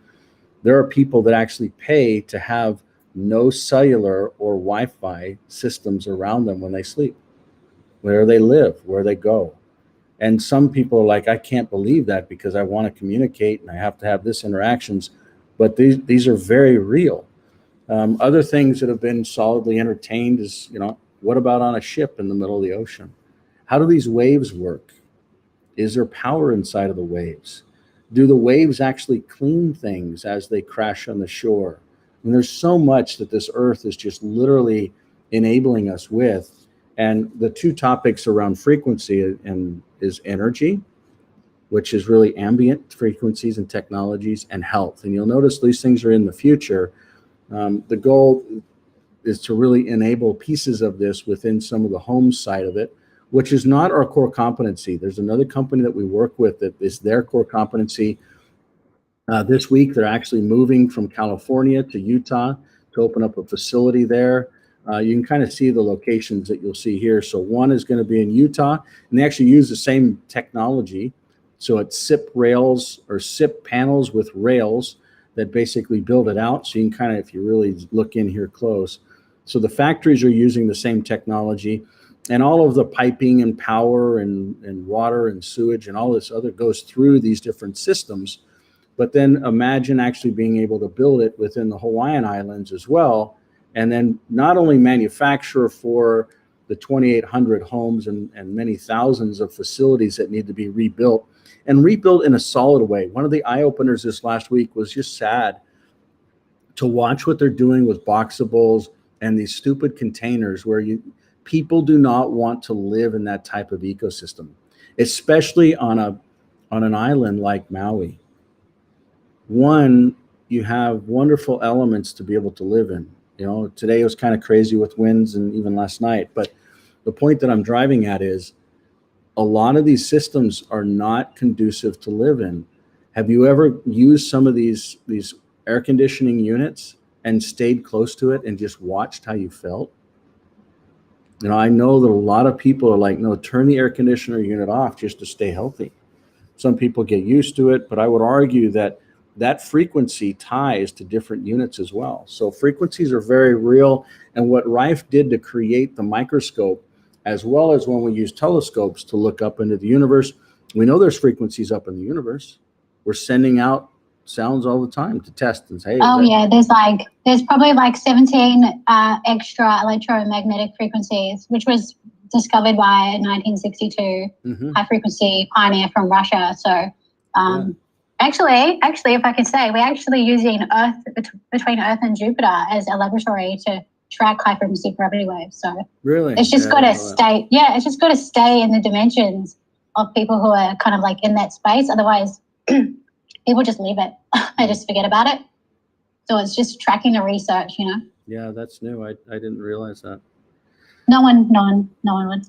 there are people that actually pay to have no cellular or Wi-Fi systems around them when they sleep, where they live, where they go. And some people are like, I can't believe that because I want to communicate and I have to have this interactions, but these are very real. Other things that have been solidly entertained is, what about on a ship in the middle of the ocean? How do these waves work? Is there power inside of the waves? Do the waves actually clean things as they crash on the shore? And there's so much that this earth is just literally enabling us with. And the two topics around frequency and is energy, which is really ambient frequencies and technologies, and health. And you'll notice these things are in the future. The goal is to really enable pieces of this within some of the home side of it, which is not our core competency. There's another company that we work with that is their core competency. This week, they're actually moving from California to Utah to open up a facility there. You can kind of see the locations that you'll see here. So one is going to be in Utah, and they actually use the same technology. So it's SIP rails or SIP panels with rails that basically build it out. So you can kind of, if you really look in here close. So the factories are using the same technology, and all of the piping and power and water and sewage and all this other goes through these different systems. But then imagine actually being able to build it within the Hawaiian Islands as well. And then not only manufacture for the 2,800 homes and many thousands of facilities that need to be rebuilt, and rebuilt in a solid way. One of the eye-openers this last week was just sad to watch what they're doing with boxables and these stupid containers where people do not want to live in that type of ecosystem, especially on an island like Maui. One, you have wonderful elements to be able to live in. Today it was kind of crazy with winds and even last night, but the point that I'm driving at is a lot of these systems are not conducive to live in. Have you ever used some of these air conditioning units and stayed close to it and just watched how you felt? I know that a lot of people are like, no, turn the air conditioner unit off just to stay healthy. Some people get used to it, but I would argue that frequency ties to different units as well. So frequencies are very real. And what Rife did to create the microscope, as well as when we use telescopes to look up into the universe, we know there's frequencies up in the universe. We're sending out sounds all the time to test and say, hey, there's probably like 17 extra electromagnetic frequencies, which was discovered by a 1962 high frequency pioneer from Russia. So actually, if I could say, we're actually using Earth between Earth and Jupiter as a laboratory to track high frequency gravity waves. So really, it's just got to stay. Yeah, it's just got to stay in the dimensions of people who are kind of like in that space. Otherwise, people just leave it. They just forget about it. So it's just tracking the research, Yeah, that's new. I didn't realize that. No one would.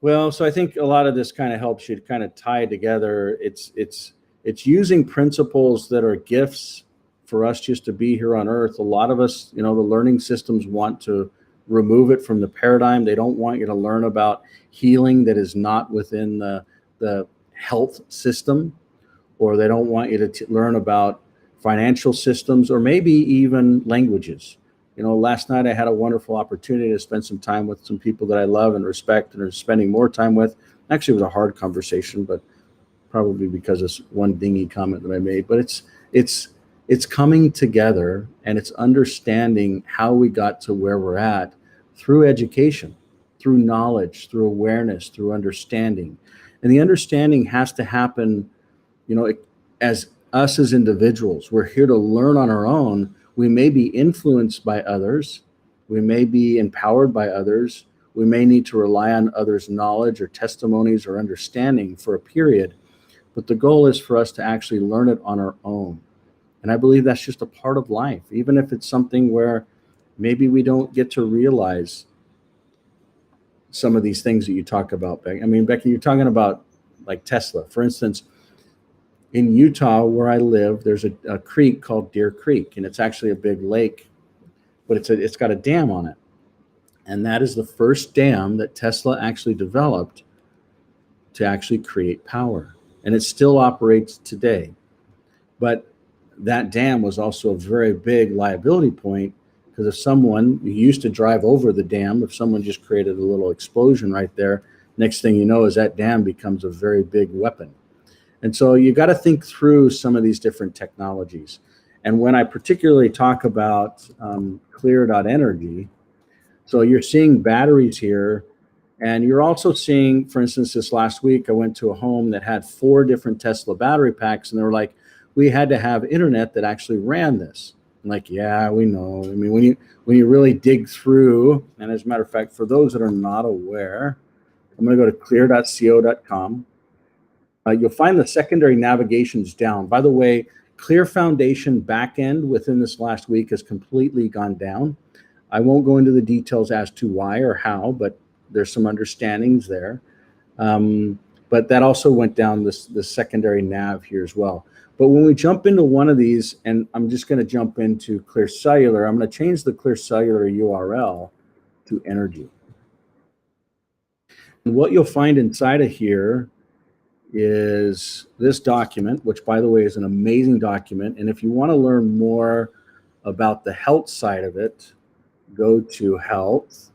Well, so I think a lot of this kind of helps you kind of tie together. It's using principles that are gifts for us just to be here on Earth. A lot of us, the learning systems want to remove it from the paradigm. They don't want you to learn about healing that is not within the health system, or they don't want you to learn about financial systems or maybe even languages. Last night I had a wonderful opportunity to spend some time with some people that I love and respect and are spending more time with. Actually, it was a hard conversation, but probably because of one dingy comment that I made. But it's coming together, and it's understanding how we got to where we're at through education, through knowledge, through awareness, through understanding. And the understanding has to happen, as us as individuals. We're here to learn on our own. We may be influenced by others. We may be empowered by others. We may need to rely on others' knowledge or testimonies or understanding for a period, but the goal is for us to actually learn it on our own. And I believe that's just a part of life, even if it's something where maybe we don't get to realize some of these things that you talk about, Becky. I mean, Becky, you're talking about like Tesla. For instance, in Utah, where I live, there's a creek called Deer Creek, and it's actually a big lake, but it's got a dam on it. And that is the first dam that Tesla actually developed to actually create power. And it still operates today. But that dam was also a very big liability point, because if someone, you used to drive over the dam, if someone just created a little explosion right there, next thing you know is that dam becomes a very big weapon. And so you got to think through some of these different technologies. And when I particularly talk about Clear.energy, so you're seeing batteries here, and you're also seeing, for instance, this last week, I went to a home that had 4 different Tesla battery packs, and they were like, we had to have internet that actually ran this. I'm like, yeah, we know. I mean, when you really dig through, and as a matter of fact, for those that are not aware, I'm going to go to clear.co.com. You'll find the secondary navigations down. By the way, Clear Foundation backend within this last week has completely gone down. I won't go into the details as to why or how, but there's some understandings there. But that also went down the secondary nav here as well. But when we jump into one of these, and I'm just going to jump into Clear Cellular, I'm going to change the Clear Cellular URL to energy. And what you'll find inside of here is this document, which, by the way, is an amazing document. And if you want to learn more about the health side of it, go to health.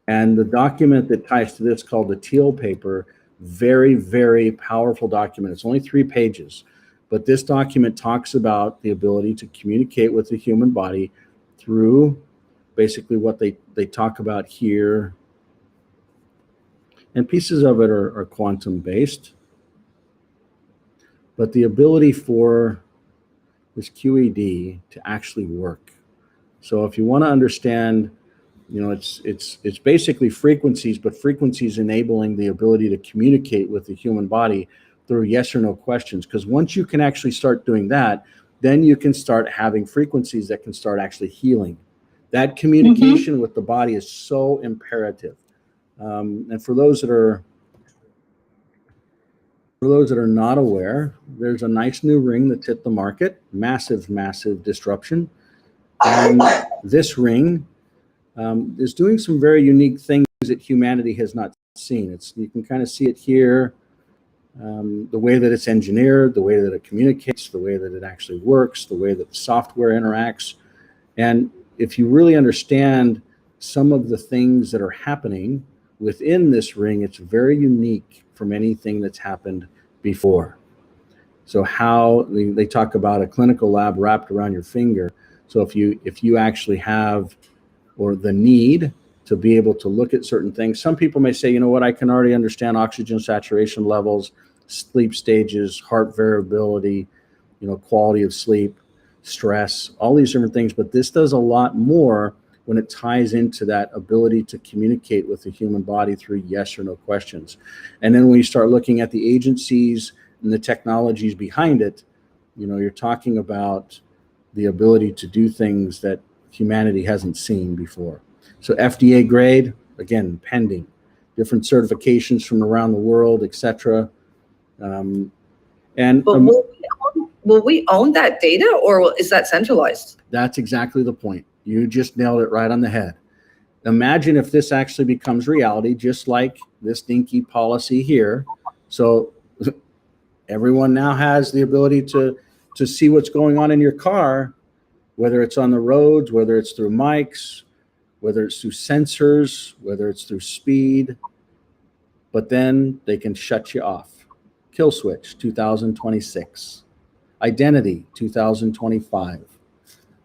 And the document that ties to this, called the Teal Paper, very, very powerful document. It's only 3 pages, but this document talks about the ability to communicate with the human body through basically what they talk about here. And pieces of it are quantum based, but the ability for this QED to actually work. So if you want to understand, you know, it's basically frequencies, but frequencies enabling the ability to communicate with the human body through yes or no questions. Because once you can actually start doing that, then you can start having frequencies that can start actually healing. That communication with the body is so imperative. And for those that are not aware, there's a nice new ring that's hit the market. Massive, massive disruption. And this ring is doing some very unique things that humanity has not seen. You can kind of see it here, the way that it's engineered, the way that it communicates, the way that it actually works, the way that the software interacts. And if you really understand some of the things that are happening within this ring, it's very unique from anything that's happened before. So how they talk about a clinical lab wrapped around your finger. So if you actually have, or the need to be able to look at certain things, some people may say, you know what, I can already understand oxygen saturation levels, sleep stages, heart variability, you know, quality of sleep, stress, all these different things. But this does a lot more when it ties into that ability to communicate with the human body through yes or no questions. And then when you start looking at the agencies and the technologies behind it, you know, you're talking about the ability to do things that humanity hasn't seen before. So FDA grade, again, pending, different certifications from around the world, etc. But will we own that data, or is that centralized? That's exactly the point. You just nailed it right on the head. Imagine if this actually becomes reality, just like this dinky policy here. So everyone now has the ability to see what's going on in your car, whether it's on the roads, whether it's through mics, whether it's through sensors, whether it's through speed, but then they can shut you off. Kill switch 2026. Identity 2025.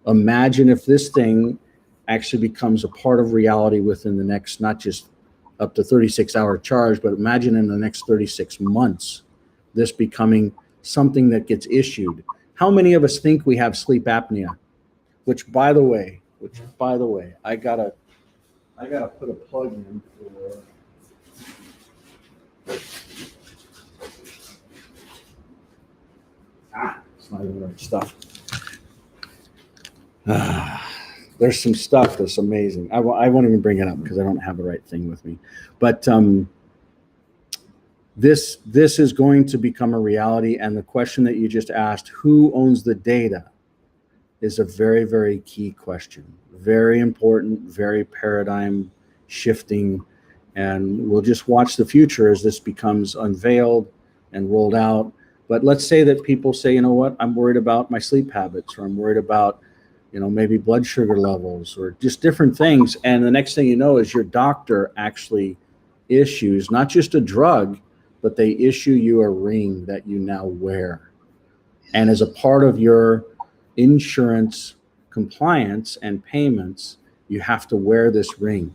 Imagine if this thing actually becomes a part of reality within the next, not just up to 36-hour charge, but imagine in the next 36 months, this becoming something that gets issued. How many of us think we have sleep apnea? Which by the way, I gotta put a plug in for. It's not even the right stuff. There's some stuff that's amazing. I won't even bring it up because I don't have the right thing with me. But this is going to become a reality. And the question that you just asked, who owns the data, is a very, very key question. Very important, very paradigm shifting. And we'll just watch the future as this becomes unveiled and rolled out. But let's say that people say, you know what, I'm worried about my sleep habits, or I'm worried about, maybe blood sugar levels, or just different things. And the next thing you know is your doctor actually issues not just a drug, but they issue you a ring that you now wear. And as a part of your insurance compliance and payments, you have to wear this ring.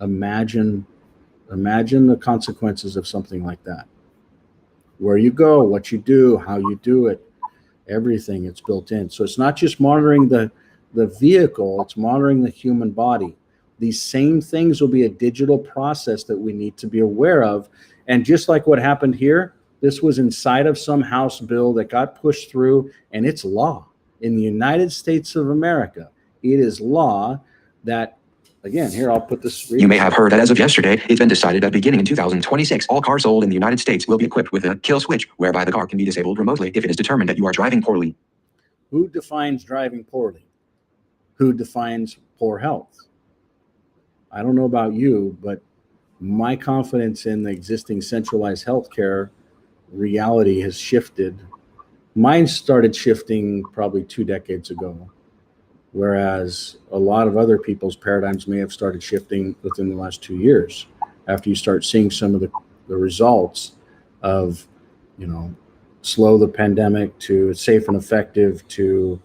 Imagine the consequences of something like that. Where you go, what you do, how you do it, everything, it's built in. So it's not just monitoring the vehicle, it's monitoring the human body. These same things will be a digital process that we need to be aware of. And just like what happened here, this was inside of some House bill that got pushed through, and it's law. In the United States of America, it is law that, again, here, I'll put this. You may have heard that as of yesterday, it's been decided that beginning in 2026, all cars sold in the United States will be equipped with a kill switch, whereby the car can be disabled remotely if it is determined that you are driving poorly. Who defines driving poorly? Who defines poor health? I don't know about you, but my confidence in the existing centralized healthcare reality has shifted. Mine started shifting probably 2 decades ago, whereas a lot of other people's paradigms may have started shifting within the last 2 years, after you start seeing some of the results of, slow the pandemic to safe and effective to,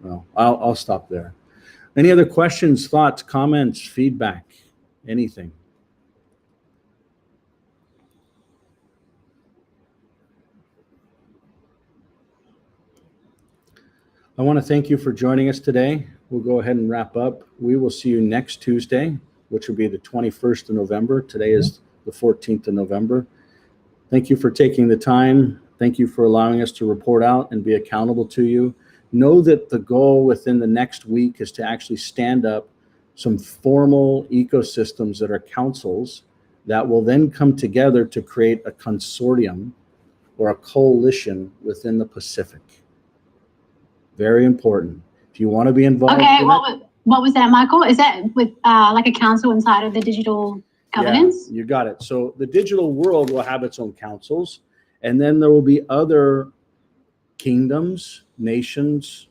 well, I'll stop there. Any other questions, thoughts, comments, feedback, anything? I want to thank you for joining us today. We'll go ahead and wrap up. We will see you next Tuesday, which will be the 21st of November. Today is the 14th of November. Thank you for taking the time. Thank you for allowing us to report out and be accountable to you. Know that the goal within the next week is to actually stand up some formal ecosystems that are councils that will then come together to create a consortium or a coalition within the Pacific. Very important. If you want to be involved. Okay, what was that, Michael? Is that with like a council inside of the digital governance? Yeah, you got it. So the digital world will have its own councils, and then there will be other kingdoms, nations,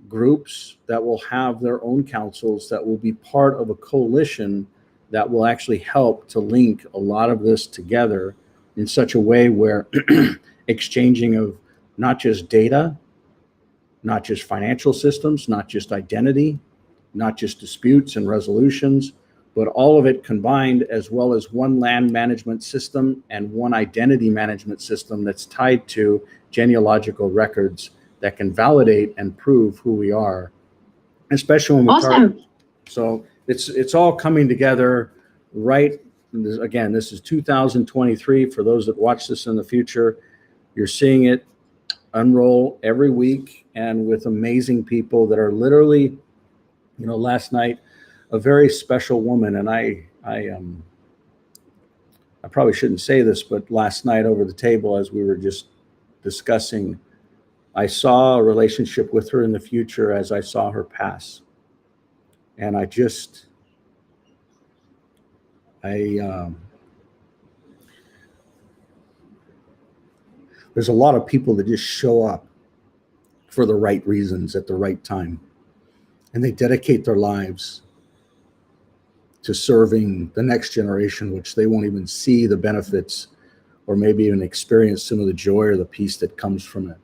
groups that will have their own councils that will be part of a coalition that will actually help to link a lot of this together in such a way where exchanging of not just data, not just financial systems, not just identity, not just disputes and resolutions, but all of it combined, as well as one land management system and one identity management system that's tied to genealogical records that can validate and prove who we are, especially when we Awesome. So it's all coming together right. Again, this is 2023. For those that watch this in the future, you're seeing it unroll every week, and with amazing people that are literally, last night, a very special woman, and I probably shouldn't say this, but last night over the table, as we were just discussing, I saw a relationship with her in the future as I saw her pass. And there's a lot of people that just show up for the right reasons at the right time. And they dedicate their lives to serving the next generation, which they won't even see the benefits or maybe even experience some of the joy or the peace that comes from it.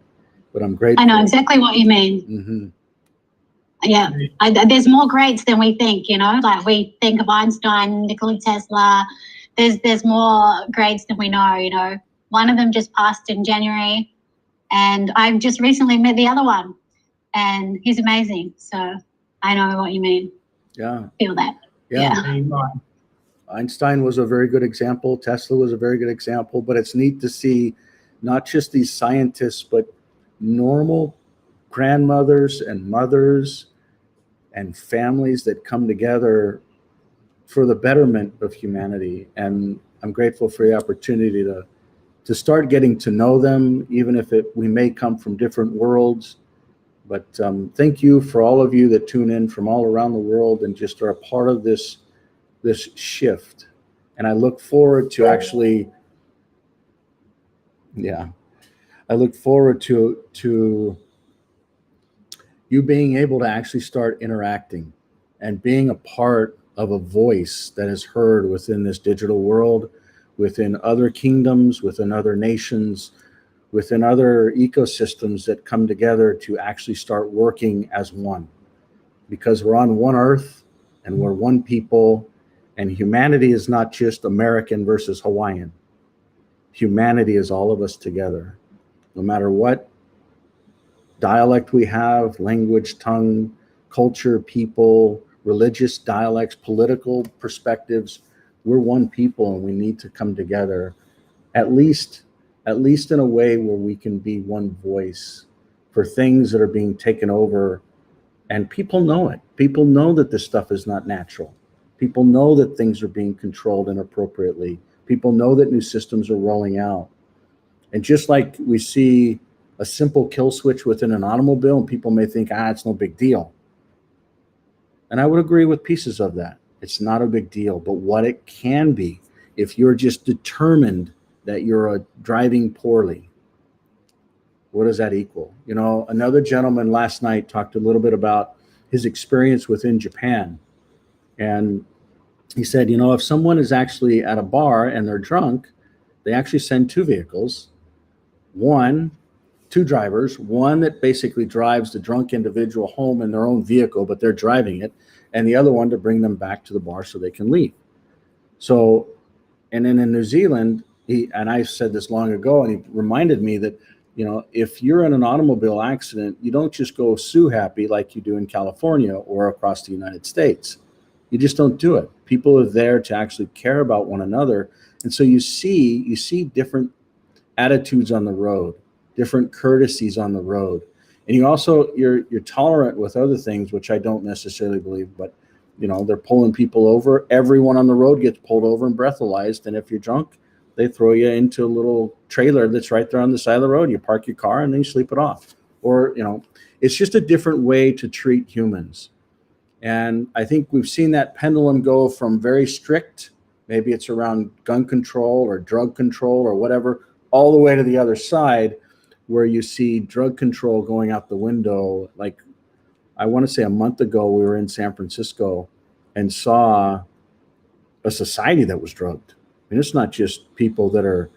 But I'm grateful. I know exactly what you mean. Mm-hmm. Yeah, there's more greats than we think, like we think of Einstein, Nikola Tesla. There's more greats than we know, One of them just passed in January. And I've just recently met the other one, and he's amazing. So I know what you mean. Yeah. Feel that. Yeah. He might Einstein was a very good example. Tesla was a very good example, but it's neat to see not just these scientists, but normal grandmothers and mothers and families that come together for the betterment of humanity. And I'm grateful for the opportunity to start getting to know them, even if we may come from different worlds. But thank you for all of you that tune in from all around the world and just are a part of this shift. And I look forward to actually, I look forward to you being able to actually start interacting and being a part of a voice that is heard within this digital world, within other kingdoms, within other nations, within other ecosystems that come together to actually start working as one. Because we're on one earth and we're one people, and humanity is not just American versus Hawaiian. Humanity is all of us together. No matter what dialect we have, language, tongue, culture, people, religious dialects, political perspectives, we're one people and we need to come together, at least in a way where we can be one voice for things that are being taken over. And people know it. People know that this stuff is not natural. People know that things are being controlled inappropriately. People know that new systems are rolling out. And just like we see a simple kill switch within an automobile, and people may think, it's no big deal. And I would agree with pieces of that. It's not a big deal, but what it can be, if you're just determined that you're driving poorly, what does that equal? You know, another gentleman last night talked a little bit about his experience within Japan. And he said, if someone is actually at a bar and they're drunk, they actually send two vehicles, two drivers, one that basically drives the drunk individual home in their own vehicle, but they're driving it, and the other one to bring them back to the bar so they can leave. So, and then in New Zealand, and I said this long ago, and he reminded me that, if you're in an automobile accident, you don't just go sue happy like you do in California or across the United States. You just don't do it. People are there to actually care about one another. And so you see different attitudes on the road, different courtesies on the road. And you're tolerant with other things, which I don't necessarily believe, but they're pulling people over. Everyone on the road gets pulled over and breathalyzed. And if you're drunk, they throw you into a little trailer that's right there on the side of the road. You park your car and then you sleep it off. Or, it's just a different way to treat humans. And I think we've seen that pendulum go from very strict, maybe it's around gun control or drug control or whatever, all the way to the other side, where you see drug control going out the window. Like, I want to say a month ago, we were in San Francisco and saw a society that was drugged. I mean, it's not just people that are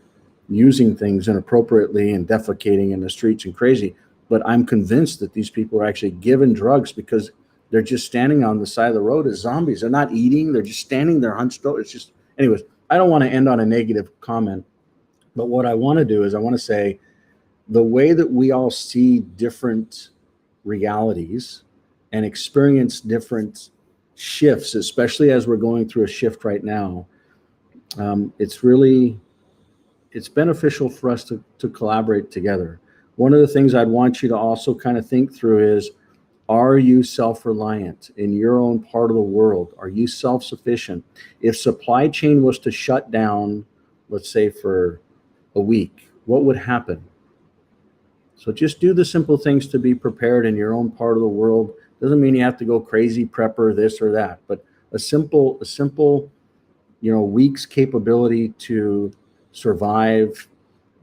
using things inappropriately and defecating in the streets and crazy, but I'm convinced that these people are actually given drugs because they're just standing on the side of the road as zombies. They're not eating. They're just standing there hunched over. It's just, anyways, I don't want to end on a negative comment, but what I want to do is I want to say the way that we all see different realities and experience different shifts, especially as we're going through a shift right now, it's beneficial for us to collaborate together. One of the things I'd want you to also kind of think through is, are you self-reliant in your own part of the world? Are you self-sufficient? If supply chain was to shut down, let's say for a week, what would happen? So just do the simple things to be prepared in your own part of the world. Doesn't mean you have to go crazy prepper this or that, but a simple, week's capability to survive,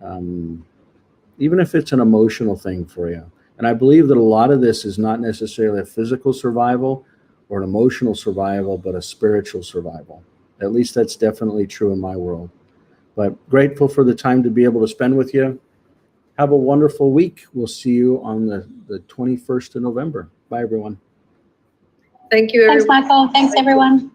even if it's an emotional thing for you. And I believe that a lot of this is not necessarily a physical survival or an emotional survival, but a spiritual survival. At least that's definitely true in my world. But grateful for the time to be able to spend with you. Have a wonderful week. We'll see you on the 21st of November. Bye, everyone. Thank you, everyone. Thanks, Michael. Thanks, everyone.